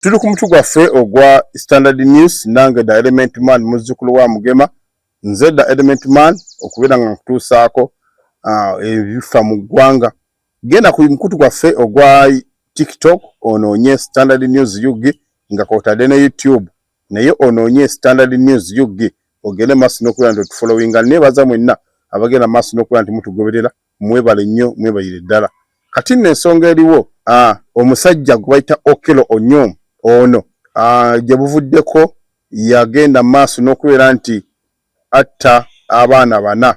Tuli ku mutwe gwaffe ogwa Standard News nange da Element Man muzzukulu wa Mugema nze da Element Man okubeera nga nkutuusaako ebifa mu ggwanga. Genda ku mukutu gwaffe ogwa TikTok onoonye Standard News UG nga kw'otadde ne YouTube naye onoonye Standard News UG ogende maaso n'okubeera nti otufollowinga. Neebaza mwenna abagenda maaso n'okubeera nti mutugoberera, mwebale nnyo, mwebalire ddala. Kati nno ensonga eriwo omusajja gwe bayita Okello Onyom ono gye buvuddeko yagenda maaso n'okubeera nti atta abaana bana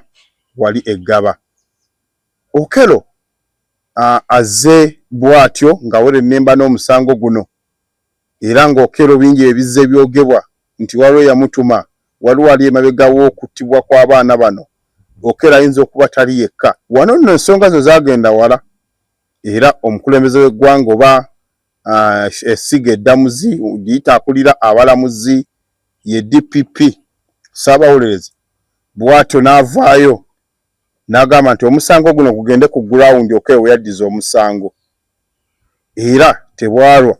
wali eggaba. Okello azze bw'atyo nga wera ennemba n'omusango guno era nga Okello bingi ebizze ebyogebwa nti waliwo yamutuma, waliwo ali emabega w'okuttibwa kw'abaana bano. Okello ayinza okuba tali yekka. Wano nno ensonga zo zaagenda wala era omukulembeze w'eggwanga oba essiga eddamuzi giyita akulira abalamuzi ye DPP Ssaabawolezi bw'atyo n'avaayo n'agamba nti omusango guno gugende ku gurawundi Okello we yaddiza omusango era tebwalwa.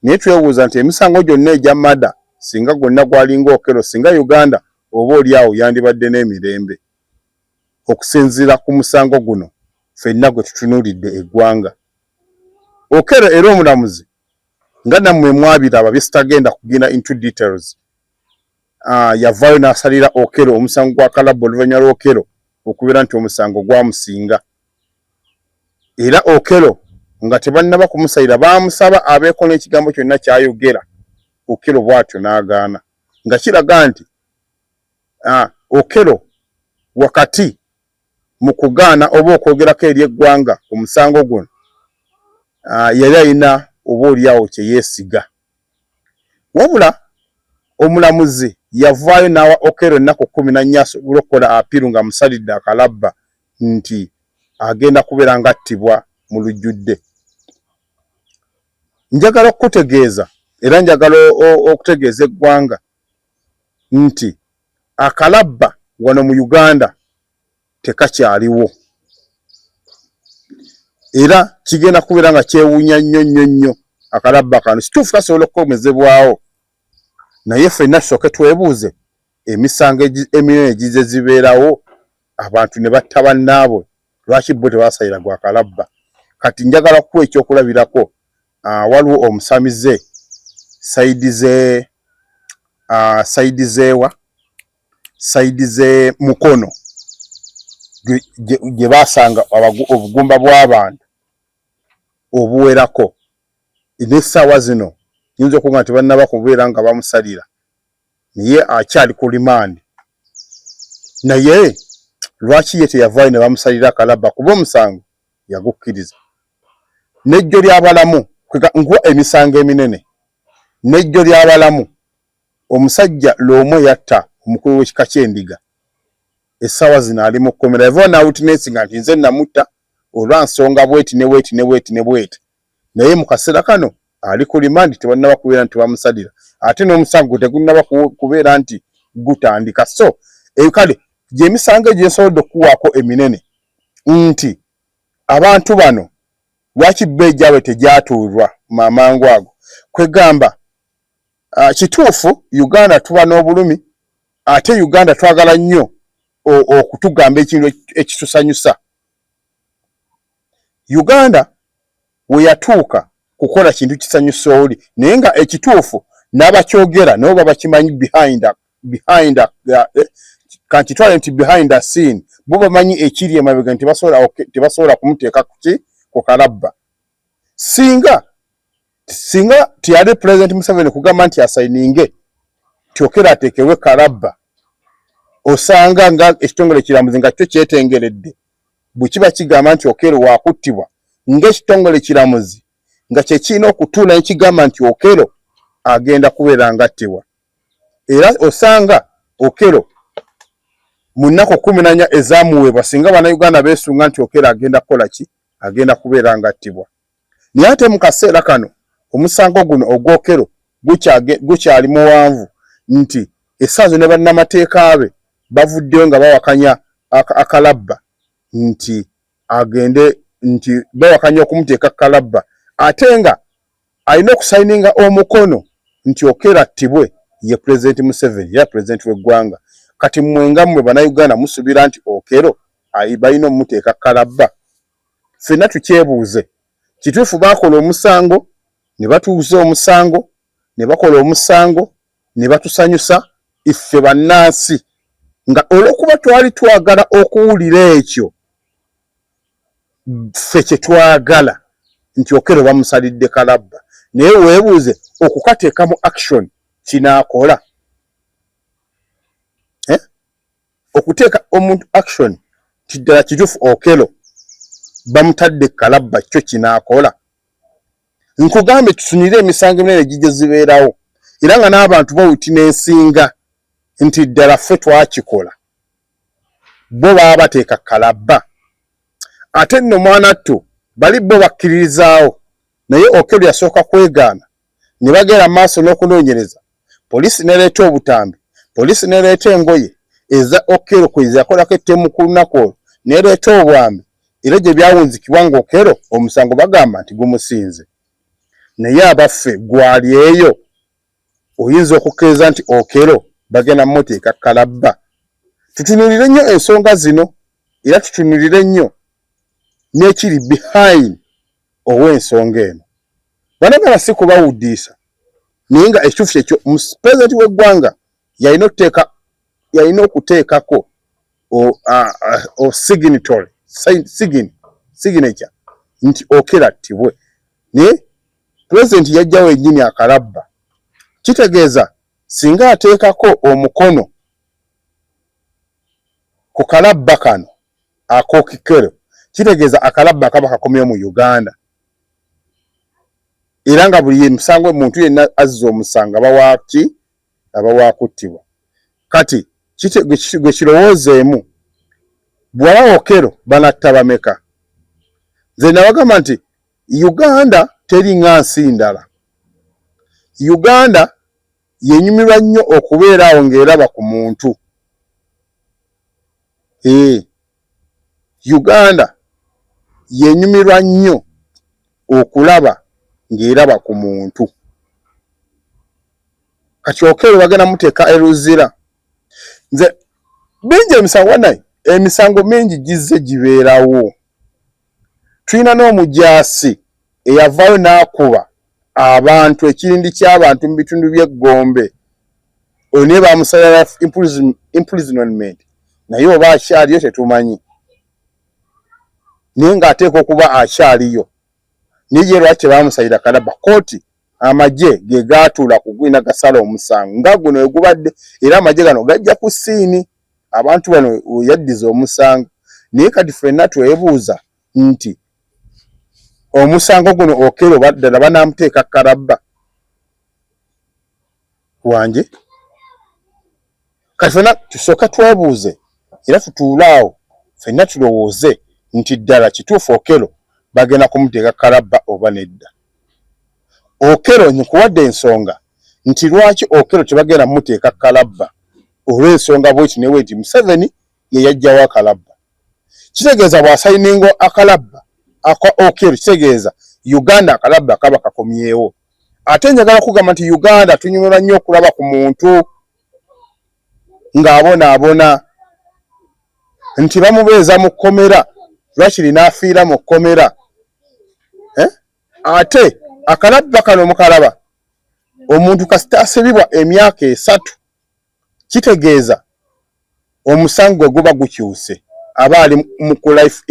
Naye twebuuza nti emisango gyonna egya mada singa gwonna gwalinga Okello, singa Uganda oba oli awo yandibadde n'emirembe. Okusinziira ku musango guno ffenna gwe tutunuulidde eggwanga. Okello era omulamuzi nga nammwe mwabiraba bye sitagenda kugenda into details. Yavaayo n'asalira Okello omusango gwa kalabba oluvannyuma lw'Okello okubeera nti omusango gwamusinga. Era Okello nga tebannaba kumusalira baamusaba abeeko n'ekigambo kyonna ky'ayogera. Okello bw'atyo n'agaana nga kiraga nti Okello wakati mu kugaana oba okwogerako eri eggwanga omusango guno yali alina oba oliawo kye yeesiga. Wabula omulamuzi yavaayo n'awa Okello ennaku 14 asobole okukola apiiru nga musalidde akalabba nti agenda kubeera ng'attibwa mu lujjudde. Njagala okutegeeza era njagala okutegeeza eggwanga nti akalabba wano mu Uganda tekakyaliwo era kigenda kubeera nga kyewuunya nnyo akalabba kano. Kituufu kasobola okukomezebwawo naye ffenna tusooke twebuuze emisango eminene egize zibeerawo abantu ne batta bannaabwe lwaki bo tebasalira gwa kalabba. Kati njagala okuwa ekyokulabirako waliwo omusamize sayidi ze Mukono gye baasanga obugumba bw'abantu obuwerako n'essaawa zino yinza okuba nti bannaba kubeera nga bamusalira naye akyali ku limandi. Naye lwaki ye teyavaayo ne bamusalira akalabba kuba omusango yagukkiriza. N'ejjo ly'abalamu nguwa emisango eminene. N'ejjo ly'abalamu omusajja l'omu yatta omukulu w'ekika ky'endiga essaawa zino ali mu kkomera. Yavaayo n'awutineesinga nti nze namutta olwa nsonga bweti ne bweti naye mu kaseera kano ali ku limandi tebannaba kubeera nti bamusalira ate n'omusango tegunnaba kubeera nti gutandika. So kale gy'emisango egyo nsobodde okuwaako eminene nti abantu bano lwaki bbe gyabwe tegyatuulwa amangu ago. Kwegamba kituufu Uganda tuba n'obulumi ate Uganda twagala nnyo okutugamba ekintu ekitusanyusa. Uganda we yatuuka kukola kintu kisanyusa oli naye nga ekituufu n'abakyogera nabo baba bakimanyi behind the scene bo bamanyi ekiri emabega nti tebasobola kumuteeka ku kalabba. Singa tiyali President Museveni kugamba nti asayininge ti Okello ateekewe kalabba osanga nga ekitongole kiramuzi nga kyo kyetengeredde bwe kiba kigamba nti Okello waakuttibwa ng'ekitongole kiramuzi nga kye kirina okutuula nekigamba nti Okello agenda kubeera ngattibwa. Era osanga Okello mu nnaku 14 ezaamuweebwa singa bannayuganda beesunga nti Okello agenda kukola ki, agenda kubeera ngattibwa. Naye ate mu kaseera kano omusango guno ogw'Okello gukyali muwanvu nti essaawa ne bannamateeka be bavuddeyo nga bawakanya akalabba nti agende nti bawakanya okumuteeka kalabba ate nga alina okusaininga omukono nti Okello attibwe ye President Museveni ya President w'eggwanga. Kati mwenga mmwe bannayuganda musubira nti Okello balina omuteeka kalabba. Ffenna tukyebuuze. Kituufu baakola omusango, ne batuuza omusango, ne bakola omusango, ne batusanyusa iffe bannansi. Nga olw'okuba twali twagala okuwulira ekyo, ffe kye twagala nti Okello bamusalidde kalabba. Naye weebuuze okukateeka mu action kinaakola. Okuteeka omuntu action kiddala kituufu Okello bamutadde kalabba kyo kinaakola. Nkugambe tusunire emisango eminene gijja zibeerawo era nga n'abantu bawuti n'ensinga nti ddala ffe twakikola. Bo baba bateeka kalabba. Ate nno mwanattu bali bo bakkiririzaawo naye Okello yasooka kwegaana ne bagera maaso n'okunoonyereza. Poliisi nereeta obutambi, poliisi nereeta engoye eza Okello kweza yakolako ettemu ku lunaku olwo nereeta obwambi era gye byawunzikibwa nga Okello omusango bagamba nti gumusinze. Naye abaffe gwali eyo oyinza okukkiriza nti Okello bagenda muteeka kalabba. Tutunulire nnyo ensonga zino era tutunulire nnyo n'ekiri behind ow'ensonga eno. Banagala si kubawuddiisa naye nga ekituufu kyekyo Pulezidenti w'eggwanga yalina okuteekako signature nti Okello attibwe. Naye Pulezidenti yajjawo ennyini akalabba. Kitegeeza singa ateekako omukono ku kalabba kano ak'Okello, kitegeeza akalabba kaba kakomyewo mu Uganda. Era nga buli musango muntu yenna azza omusango aba waakuttibwa. Kati gwe kirowoozeemu bw'aba Okello banatta bameka? Nze nabagamba nti Uganda teri nga nsi ndala. Uganda yenyumirwa nnyo okubeeraawo ng'eraba ku muntu. Uganda yenyumirwa nnyo okulaba ng'eraba ku muntu. Kati Okello bagenda muteeka eruzira. Nze bingi emisango mingi gizze gibeerawo. Tulina n'omujaasi eyavaayo n'akuba abantu ekirindi ky'abantu mu bitundu by'Egombe. Oyo naye bamusalira imprisonment. Naye oba akyaliyo tetumanyi. Naye ng'ateeka okuba akyaliyo. Naye ye lwaki bamusalira kalabba? Kooti amagye ge gaatuula ku gwina gasala omusango. Nga guno wegubadde era amagye gano gajja ku ssiini. Abantu bano yaddiza omusango. Naye kati ffenna twebuuza nti omusango guno Okello baddala banaamuteeka kalabba wange. Kati ffenna tusooka twebuuze era tutuulaawo ffenna tulowooze nti ddala kituufu Okello bagenda kumuteeka kalabba oba nedda. Okello nkuwadde ensonga nti lwaki Okello tebagenda muteeka kalabba olw'ensonga bw'eki newe nti Museveni ye yajjawo akalabba. Kitegeeza bw'asayininga akalabba aka Okello, kitegeeza Uganda akalabba kaba kakomyewo. Ate njagala kugamba nti Uganda tunyumirwa nnyo okulaba ku muntu ng'abonaabona nti bamubeeza mu kkomera lwakiri n'afiira mu kkomera. Ate akalabba kano mukalaba omuntu kasita asibibwa emyaka 3 kitegeeza omusango gwe guba gukyuse aba ali mu life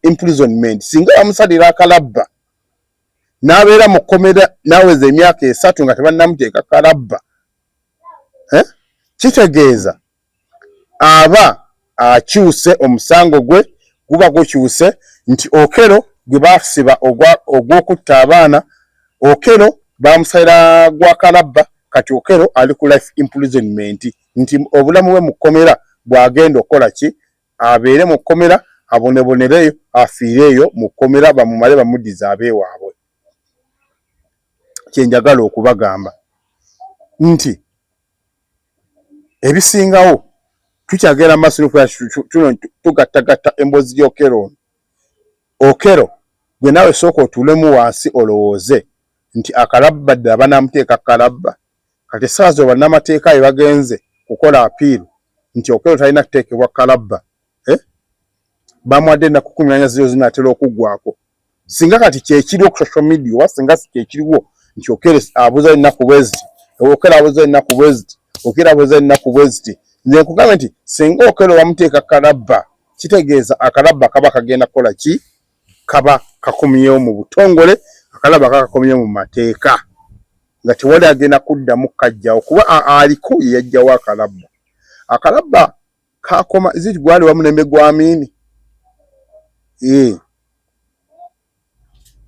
imprisonment. Singa bamusalira akalabba n'abeera mu kkomera n'aweza emyaka 3 nga tebannamuteeka kalabba, kitegeeza aba akyuse omusango gwe guba gukyuse. Nti Okello gwe basiba ogw'okutta abaana, Okello bamusalira gwa kalabba, kati Okello ali ku life imprisonment. Nti obulamu bwe mu kkomera bw'agenda okukola ki? Abeere mu kkomera, abonebonereyo, afiireeyo mu kkomera, bamumale bamuddize abeewaabwe. Kyenjagala okubagamba nti ebisingawo tukyagenda maaso tugattagatta emboozi y'Okello. Okello gwe naawe sooka otuulemu wansi olowooze nti akalabba dda banaamuteeka kalabba. Kati essaawa bannamateeka ye bagenze kukola apiiru nti Okello talina kuteekebwa kalabba. Bamuwadde ennaku 14 ziro zinaatera okuggwako. Singa kati kyekiriwo ku social media oba singa si kyekiriwo nti Okello abuuza ennaku bwe ziti, Okello abuuza ennaku bwe ziti, Okello abuuza ennaku bwe ziti, nze nkugamba nti singa Okello bamuteeka kalabba kitegeeza akalabba kaba kagenda kukola ki? Kaba kakomyewo mu butongole, akalabba kakakomyewo mu mateeka nga tewali agenda kuddamu kajjawo kuba aliko ye yajjawo akalabba. Akalabba kakoma ziti gwali wa mulembe gwa Amini.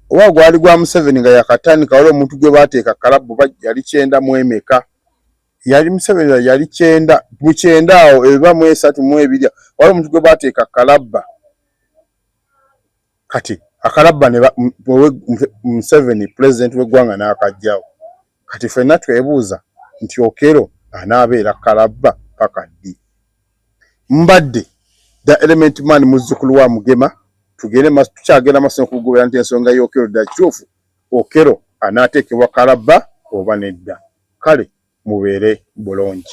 Oba gwali gwa Museveni nga yakatandika waliwo omuntu gwe baateeka kalabba oba yali 9 mu emeka. Yali Museveni yali 9 mu 9 awo eba mu 3 mu 2 waliwo omuntu gwe baateeka kalabba. Kati akalabba ne Museveni president w'eggwanga n'akajjawo. Kati ffenna twebuuza nti Okello anaabeera kalabba paka ddi? Mbadde The Element Man muzzukulu wa Mugema. Tukyagenda maaso n'okugobera nti ensonga y'Okello dda kituufu Okello anaateekebwa kalabba oba nedda. Kale mubeere bulungi.